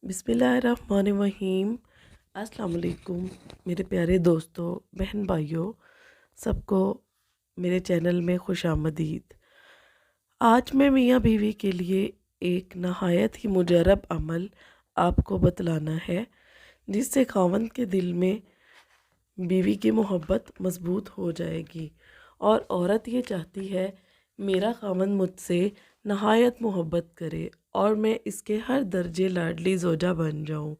बिस्मिल्लाहिर्रहमानिर्रहीम। अस्सलाम वालेकुम मेरे प्यारे दोस्तों, बहन भाइयों, सबको मेरे चैनल में खुश आमदीद। आज मैं मियाँ बीवी के लिए एक नहायत ही मुजरब अमल आपको बतलाना है, जिससे खावंद के दिल में बीवी की मोहब्बत मजबूत हो जाएगी। और औरत ये चाहती है मेरा खावंद मुझसे नहायत मोहब्बत करे और मैं इसके हर दर्जे लाडली जोजा बन जाऊं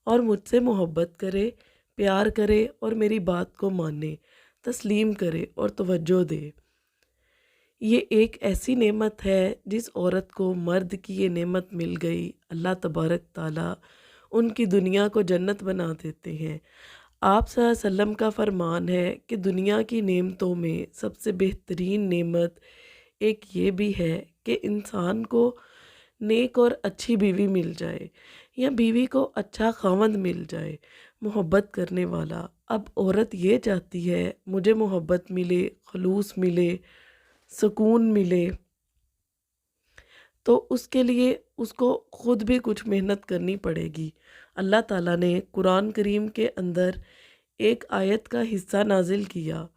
और मुझसे मोहब्बत करे, प्यार करे और मेरी बात को माने, तस्लीम करे और तवज्जो दे। ये एक ऐसी नेमत है जिस औरत को मर्द की ये नेमत मिल गई, अल्लाह तबारक ताला उनकी दुनिया को जन्नत बना देते हैं। आप सल्लल्लाहु अलैहि वसल्लम का फरमान है कि दुनिया की नेमतों में सबसे बेहतरीन नेमत एक ये भी है कि इंसान को नेक और अच्छी बीवी मिल जाए या बीवी को अच्छा खावंद मिल जाए, मोहब्बत करने वाला। अब औरत ये चाहती है मुझे मोहब्बत मिले, खलूस मिले, सुकून मिले, तो उसके लिए उसको ख़ुद भी कुछ मेहनत करनी पड़ेगी। अल्लाह ताला ने कुरान करीम के अंदर एक आयत का हिस्सा नाजिल किया,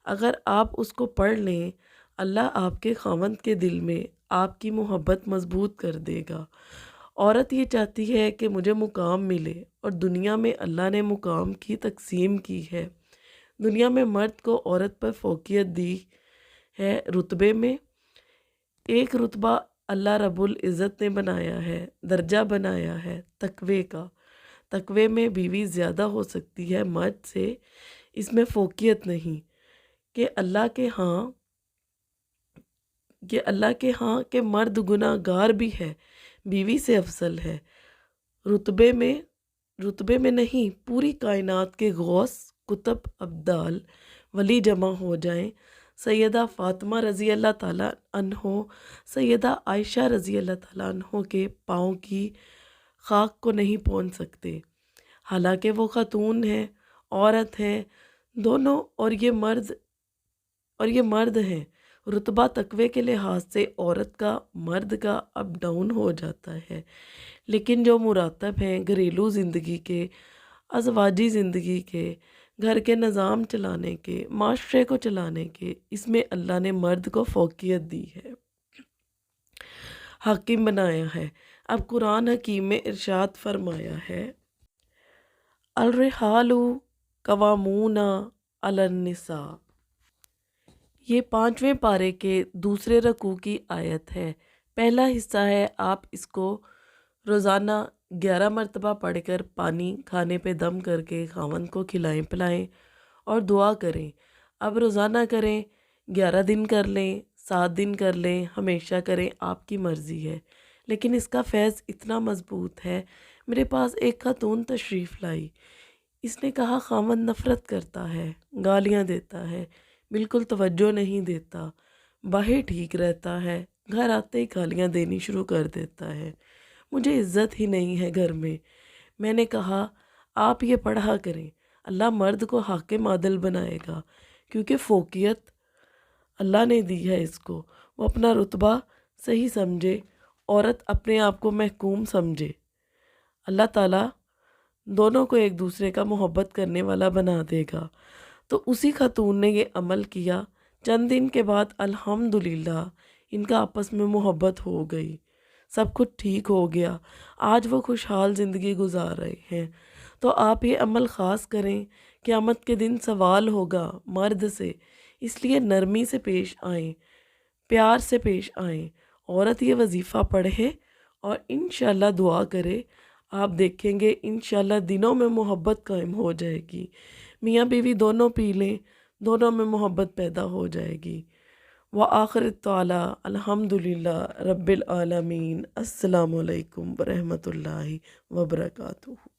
अगर आप उसको पढ़ लें, अल्लाह आपके खावंद के दिल में आपकी मोहब्बत मजबूत कर देगा। औरत ये चाहती है कि मुझे मुकाम मिले और दुनिया में अल्लाह ने मुकाम की तकसीम की है। दुनिया में मर्द को औरत पर फ़ौक़ियत दी है रुतबे में। एक रुतबा अल्लाह रब्बुल इज़्ज़त ने बनाया है, दर्जा बनाया है तकवे का। तकवे में बीवी ज़्यादा हो सकती है मर्द से, इसमें फ़ौक़ियत नहीं कि अल्लाह के हाँ के मर्द गुनाहगार भी है, बीवी से अफसल है। रुतबे में नहीं, पूरी कायनात के गौस, कुतुब, अब्दाल, वली जमा हो जाएं, सैयदा फ़ातिमा रज़ी अल्लाह ताला अन्हो, सैयदा आयशा रज़ी अल्लाह ताला अन्हो के पाँव की खाक को नहीं पहुँच सकते। हालांकि वो खातून है, औरत है दोनों, और ये मर्द हैं। रुतबा तकवे के लिहाज से औरत का मर्द का अप डाउन हो जाता है, लेकिन जो मुरातब हैं घरेलू ज़िंदगी के, अज़वाजी ज़िंदगी के, घर के निज़ाम चलाने के, माशरे को चलाने के, इसमें अल्लाह ने मर्द को फ़ौक़ियत दी है, हाकिम बनाया है। अब कुरान हकीम में इरशाद फरमाया है, अल-रिहालु कवामूना अलन-निसा। ये 5वें पारे के दूसरे रकू की आयत है। पहला हिस्सा है, आप इसको रोज़ाना 11 मरतबा पढ़कर पानी खाने पे दम करके खावंद को खिलाएं पिलाएं और दुआ करें। अब रोज़ाना करें, 11 दिन कर लें, 7 दिन कर लें, हमेशा करें, आपकी मर्ज़ी है। लेकिन इसका फैज़ इतना मज़बूत है। मेरे पास एक खातून तशरीफ़ लाई, इसने कहा खावंद नफ़रत करता है, गालियाँ देता है, बिल्कुल तवज्जो नहीं देता, बाहर ठीक रहता है, घर आते ही गालियाँ देनी शुरू कर देता है, मुझे इज़्ज़त ही नहीं है घर में। मैंने कहा आप ये पढ़ा करें, अल्लाह मर्द को हाकिम आदिल बनाएगा, क्योंकि फ़ौक़ियत अल्लाह ने दी है इसको। वो अपना रुतबा सही समझे, औरत अपने आप को महकूम समझे। अल्लाह ताला दोनों को एक दूसरे का मोहब्बत करने वाला बना देगा। तो उसी खातून ने ये अमल किया। चंद दिन के बाद अल्हम्दुलिल्लाह इनका आपस में मोहब्बत हो गई, सब कुछ ठीक हो गया। आज वो खुशहाल ज़िंदगी गुजार रहे हैं। तो आप ये अमल ख़ास करें, क़यामत के दिन सवाल होगा मर्द से, इसलिए नरमी से पेश आएँ, प्यार से पेश आएँ। औरत ये वजीफ़ा पढ़े और इंशाअल्लाह दुआ करे, आप देखेंगे इंशाअल्लाह दिनों में मोहब्बत कायम हो जाएगी। मियाँ बीवी दोनों पी लें, दोनों में मोहब्बत पैदा हो जाएगी। व आखिर ताला अल्हम्दुलिल्लाह रब्बिल आलमीन। अस्सलामु अलैकुम व रहमतुल्लाहि व बरकातुहू।